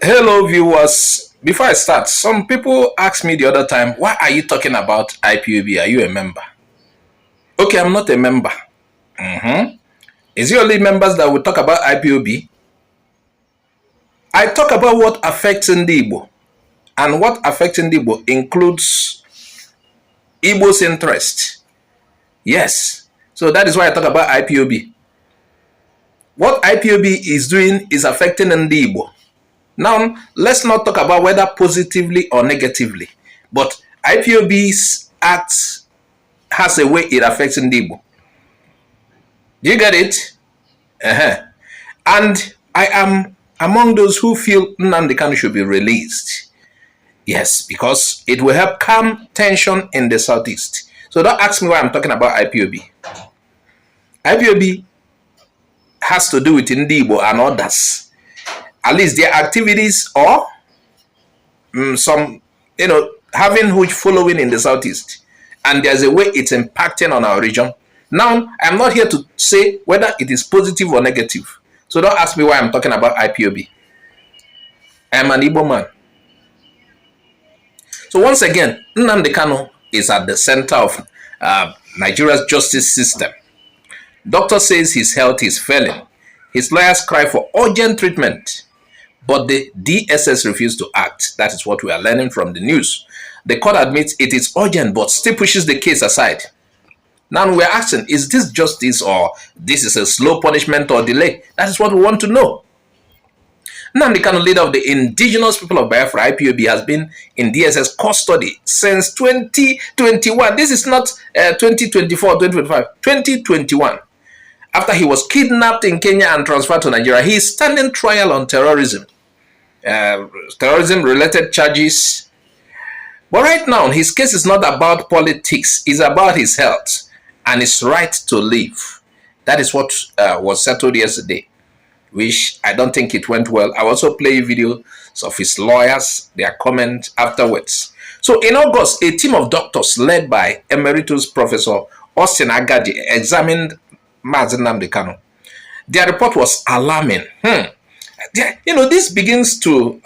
Hello, viewers. Before I start, some people asked me the other time, why are you talking about IPOB? Are you a member? Okay, I'm not a member. Is it only members that will talk about IPOB? I talk about what affects Ndigbo. And what affects Ndigbo includes Igbo's interest. Yes. So that is why I talk about IPOB. What IPOB is doing is affecting Ndigbo. Now, let's not talk about whether positively or negatively, but IPOB's act has a way it affects Ndigbo. Do you get it? And I am among those who feel Nnamdi Kanu should be released. Yes, because it will help calm tension in the southeast. So don't ask me why I'm talking about IPOB. IPOB has to do with Ndigbo and others. At least their activities or some, having huge following in the southeast. And there's a way it's impacting on our region. Now, I'm not here to say whether it is positive or negative. So don't ask me why I'm talking about IPOB. I'm an Igbo man. So once again, Nnamdi Kanu is at the center of Nigeria's justice system. Doctor says his health is failing. His lawyers cry for urgent treatment. But the DSS refused to act. That is what we are learning from the news. The court admits it is urgent, but still pushes the case aside. Now we are asking, is this justice or this is a slow punishment or delay? That is what we want to know. Nnamdi Kanu, leader of the indigenous people of Biafra, IPOB, has been in DSS custody since 2021. This is not 2024, 2025, 2021. After he was kidnapped in Kenya and transferred to Nigeria, he is standing trial on terrorism. Terrorism-related charges. But right now, his case is not about politics. It's about his health and his right to live. That is what was settled yesterday, which I don't think it went well. I also play videos of his lawyers, their comment afterwards. So in August, a team of doctors led by Emeritus Professor Austin Agadi examined Nnamdi Kanu. Their report was alarming. This begins to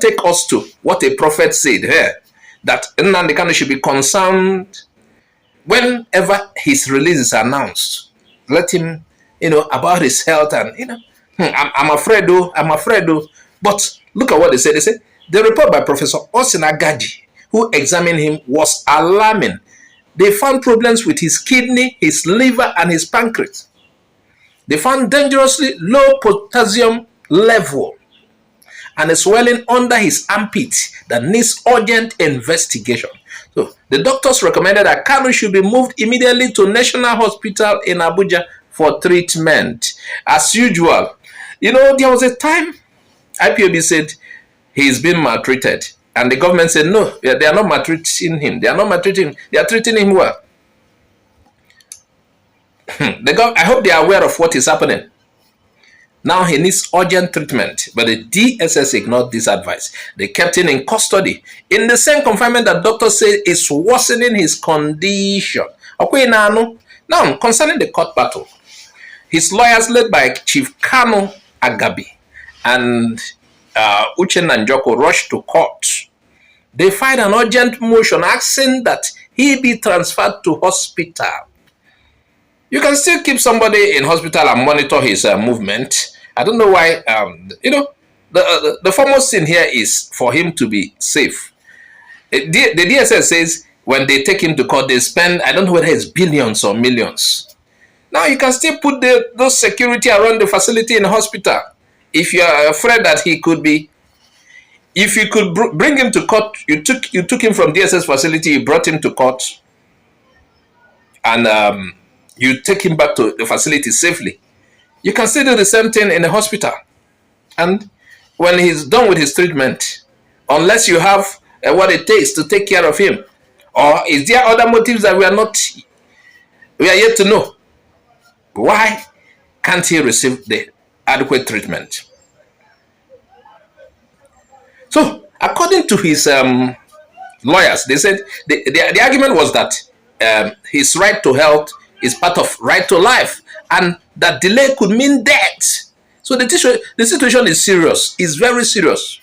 take us to what a prophet said here, that Nnamdi Kanu should be concerned whenever his release is announced. Let him, about his health and, I'm afraid though. But look at what they said. They said the report by Professor Austin Agadi, who examined him, was alarming. They found problems with his kidney, his liver, and his pancreas. They found dangerously low potassium level and a swelling under his armpit that needs urgent investigation. So the doctors recommended that Kanu should be moved immediately to National Hospital in Abuja for treatment. As usual, there was a time IPOB said he's been maltreated. And the government said, no, they are not maltreating him. They are not maltreating him. They are treating him well. I hope they are aware of what is happening. Now he needs urgent treatment. But the DSS ignored this advice. They kept him in custody in the same confinement that doctors say is worsening his condition. Now, concerning the court battle, his lawyers led by Chief Kanu Agabi and Uchenna Njoko rushed to court. They filed an urgent motion asking that he be transferred to hospital. You can still keep somebody in hospital and monitor his movement. I don't know why. The foremost thing here is for him to be safe. The DSS says when they take him to court, they spend, I don't know whether it's billions or millions. Now you can still put those security around the facility in the hospital. If you are afraid that he could be, if you could bring him to court, you took him from DSS facility, you brought him to court, and you take him back to the facility safely. You can still do the same thing in the hospital. And when he's done with his treatment, unless you have what it takes to take care of him, or is there other motives that we are yet to know? Why can't he receive the adequate treatment? So, according to his lawyers, they said the argument was that his right to health is part of right to life, and that delay could mean death. So the situation is serious. It's very serious.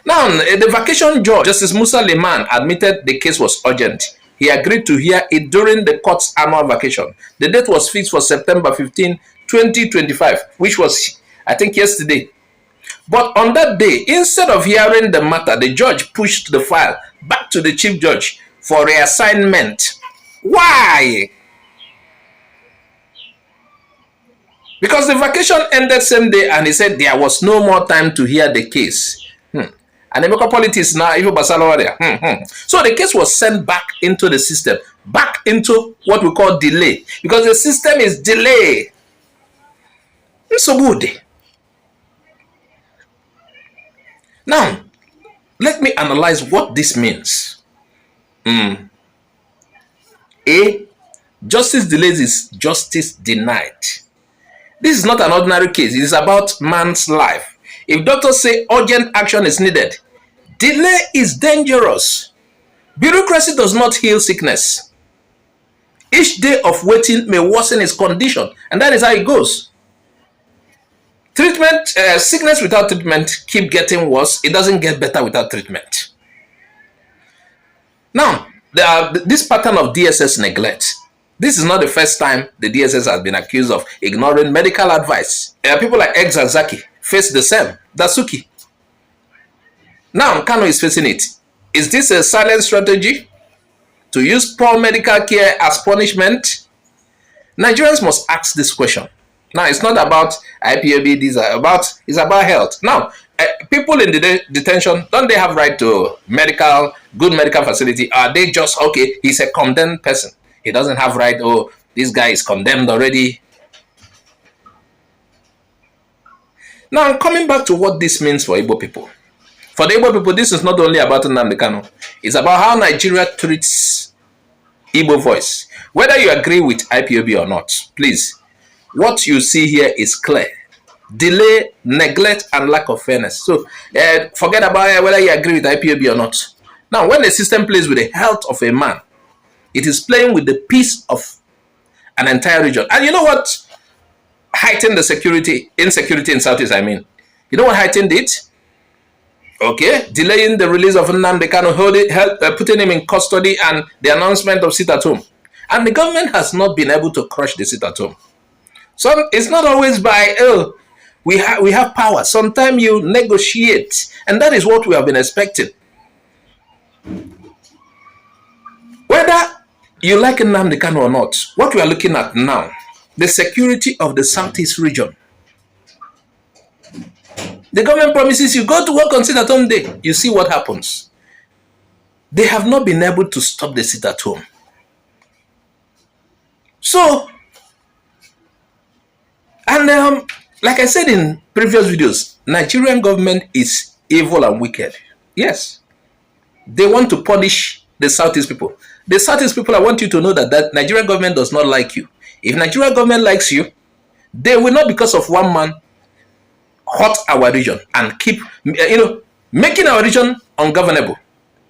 Now, the vacation judge, Justice Musa Liman, admitted the case was urgent. He agreed to hear it during the court's annual vacation. The date was fixed for September 15, 2025, which was, I think, yesterday. But on that day, instead of hearing the matter, the judge pushed the file back to the chief judge for reassignment. Why? Because the vacation ended same day and he said there was no more time to hear the case. And the local politics now, even Basalo there. So the case was sent back into the system, back into what we call delay, because the system is delay. So good. Now, let me analyze what this means. A, justice delays is justice denied. This is not an ordinary case. It is about man's life. If doctors say urgent action is needed, delay is dangerous. Bureaucracy does not heal sickness. Each day of waiting may worsen his condition, and that is how it goes. Treatment, sickness without treatment keep getting worse. It doesn't get better without treatment. Now, this pattern of DSS neglect. This is not the first time the DSS has been accused of ignoring medical advice. People like Eggs and Zaki face the same. Dasuki. Now Kanu is facing it. Is this a silent strategy to use poor medical care as punishment? Nigerians must ask this question. Now it's not about IPOB. It's about health. Now people in the detention, don't they have right to good medical facility? Are they just okay? He's a condemned person. He doesn't have right. Oh, this guy is condemned already. Now, I'm coming back to what this means for Igbo people. For the Igbo people, this is not only about Nnamdi Kanu. It's about how Nigeria treats Igbo voice. Whether you agree with IPOB or not, please, what you see here is clear. Delay, neglect, and lack of fairness. So, forget about whether you agree with IPOB or not. Now, when the system plays with the health of a man, it is playing with the peace of an entire region. And you know what heightened the insecurity in Southeast, I mean? You know what heightened it? Okay, delaying the release of Nnamdi Kanu, putting him in custody, and the announcement of sit at home. And the government has not been able to crush the sit at home. So it's not always by, oh, we have power. Sometimes you negotiate, and that is what we have been expecting. Whether you like Nnamdi Kanu or not, what we are looking at now, the security of the Southeast region. The government promises you go to work on sit-at-home day. You see what happens. They have not been able to stop the sit-at-home. So, and like I said in previous videos, Nigerian government is evil and wicked. Yes. They want to punish the Southeast people. The Southeast people, I want you to know that Nigerian government does not like you. If Nigerian government likes you, they will not, because of one man, hurt our region and keep, making our region ungovernable.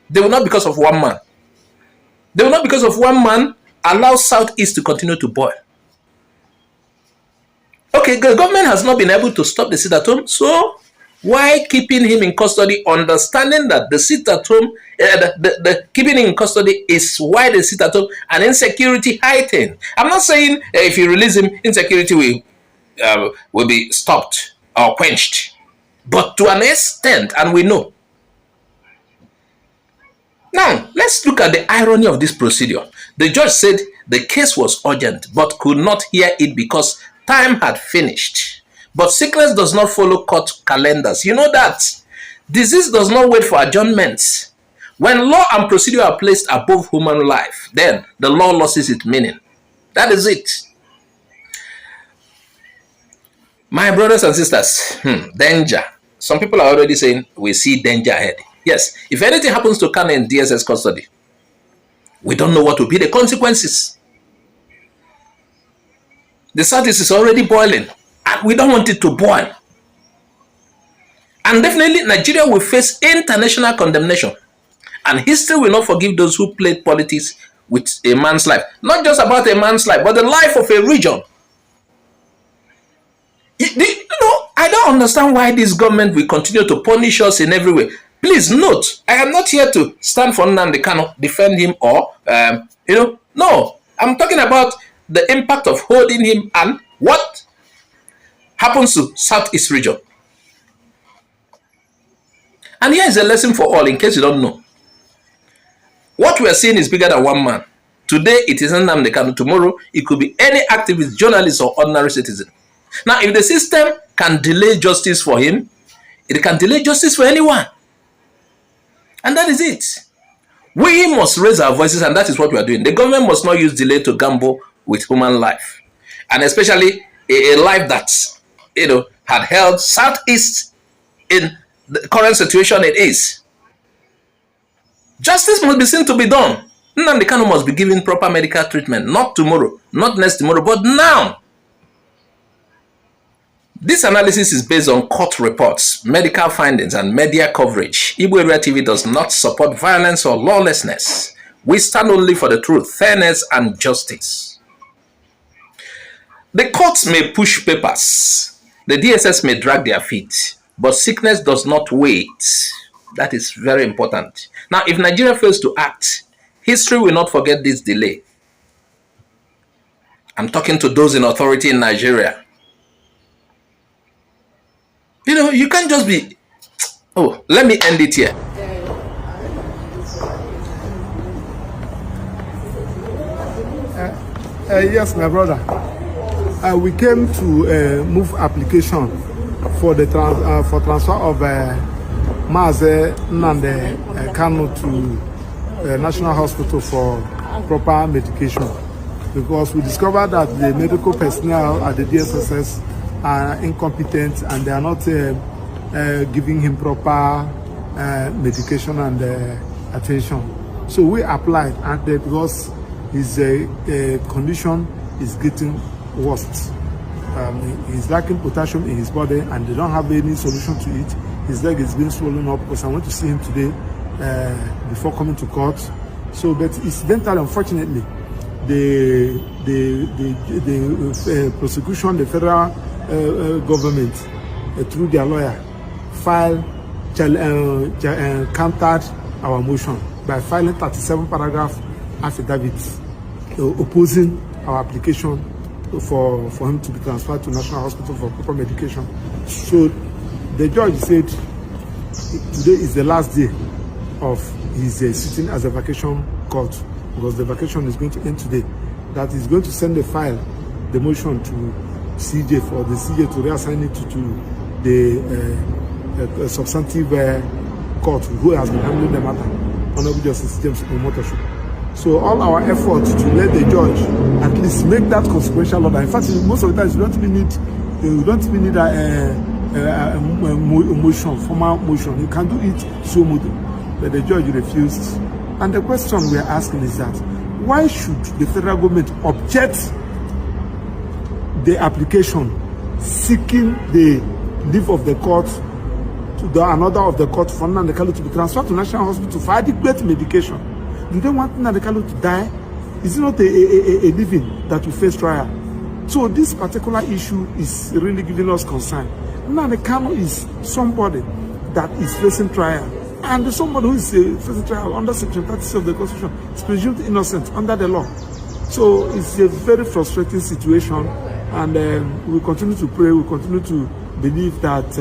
They will not, because of one man. They will not, because of one man, allow Southeast to continue to boil. Okay, the government has not been able to stop the sit-at-home, so why keeping him in custody, understanding that the sit-at-home, the keeping him in custody is why the sit-at-home and insecurity heightened. I'm not saying if you release him, insecurity will be stopped or quenched, but to an extent, and we know. Now, let's look at the irony of this procedure. The judge said the case was urgent, but could not hear it because time had finished. But sickness does not follow court calendars. You know that. Disease does not wait for adjournments. When law and procedure are placed above human life, then the law loses its meaning. That is it. My brothers and sisters, danger. Some people are already saying we see danger ahead. Yes, if anything happens to Kanu in DSS custody, we don't know what will be the consequences. The Southeast is already boiling, and we don't want it to boil. And definitely, Nigeria will face international condemnation. And history will not forgive those who played politics with a man's life. Not just about a man's life, but the life of a region. I don't understand why this government will continue to punish us in every way. Please note, I am not here to stand for Nnamdi Kanu, defend him, or no. I'm talking about the impact of holding him and what happens to Southeast region. And here is a lesson for all, in case you don't know. What we are seeing is bigger than one man. Today, it is Nnamdi Kanu. Tomorrow, it could be any activist, journalist, or ordinary citizen. Now, if the system can delay justice for him, it can delay justice for anyone. And that is it. We must raise our voices, and that is what we are doing. The government must not use delay to gamble with human life. And especially a life that, had held Southeast in the current situation it is. Justice must be seen to be done. Nnamdi Kanu must be given proper medical treatment, not tomorrow, not next tomorrow, but now. This analysis is based on court reports, medical findings, and media coverage. Igbo Area TV does not support violence or lawlessness. We stand only for the truth, fairness, and justice. The courts may push papers. The DSS may drag their feet. But sickness does not wait. That is very important. Now, if Nigeria fails to act, history will not forget this delay. I'm talking to those in authority in Nigeria. You can't just be... Oh, let me end it here. Yes, my brother. We came to move application for the transfer of Maze Nnamdi Kanu to National Hospital for proper medication, because we discovered that the medical personnel at the DSS are incompetent and they are not giving him proper medication and attention. So we applied, and because his condition is getting worse. He's lacking potassium in his body and they don't have any solution to it. His leg is being swollen up, because I went to see him today before coming to court. So, but incidentally, unfortunately, the prosecution, the federal government, through their lawyer, countered our motion by filing 37 paragraph affidavits opposing our application for him to be transferred to National Hospital for proper medication. So the judge said today is the last day of his sitting as a vacation court, because the vacation is going to end today. That is going to send the file, the motion to CJ, for the CJ to reassign it to the substantive court who has been handling the matter, Honorable Justice James Omotosu. So all our efforts to let the judge at least make that consequential order. In fact, most of the times you don't even need a motion, formal motion. You can do it so much, but the judge refused. And the question we are asking is that why should the federal government object the application seeking the leave of the court to an order of the court for Nnamdi Kanu to be transferred to National Hospital for adequate medication? Do they want Nnamdi Kanu to die? Is it not a living that will face trial? So this particular issue is really giving us concern. Nnamdi Kanu is somebody that is facing trial, and somebody who is facing trial under Section 36 of the Constitution is presumed innocent under the law. So it's a very frustrating situation, and we continue to pray, we continue to believe that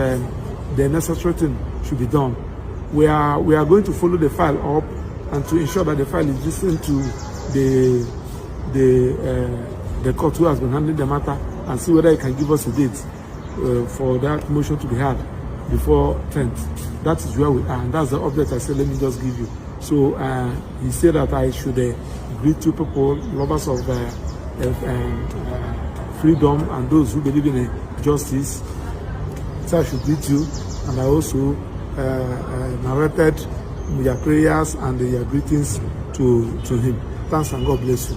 the necessary thing should be done. We are going to follow the file up and to ensure that the file is listened to the court who has been handling the matter, and see whether it can give us a date for that motion to be had before 10th. That is where we are, and that's the update I said let me just give you. So he said that I should greet two people, lovers of freedom and those who believe in justice. So I should greet you, and I also narrated your prayers and your greetings to him. Thanks, and God bless you.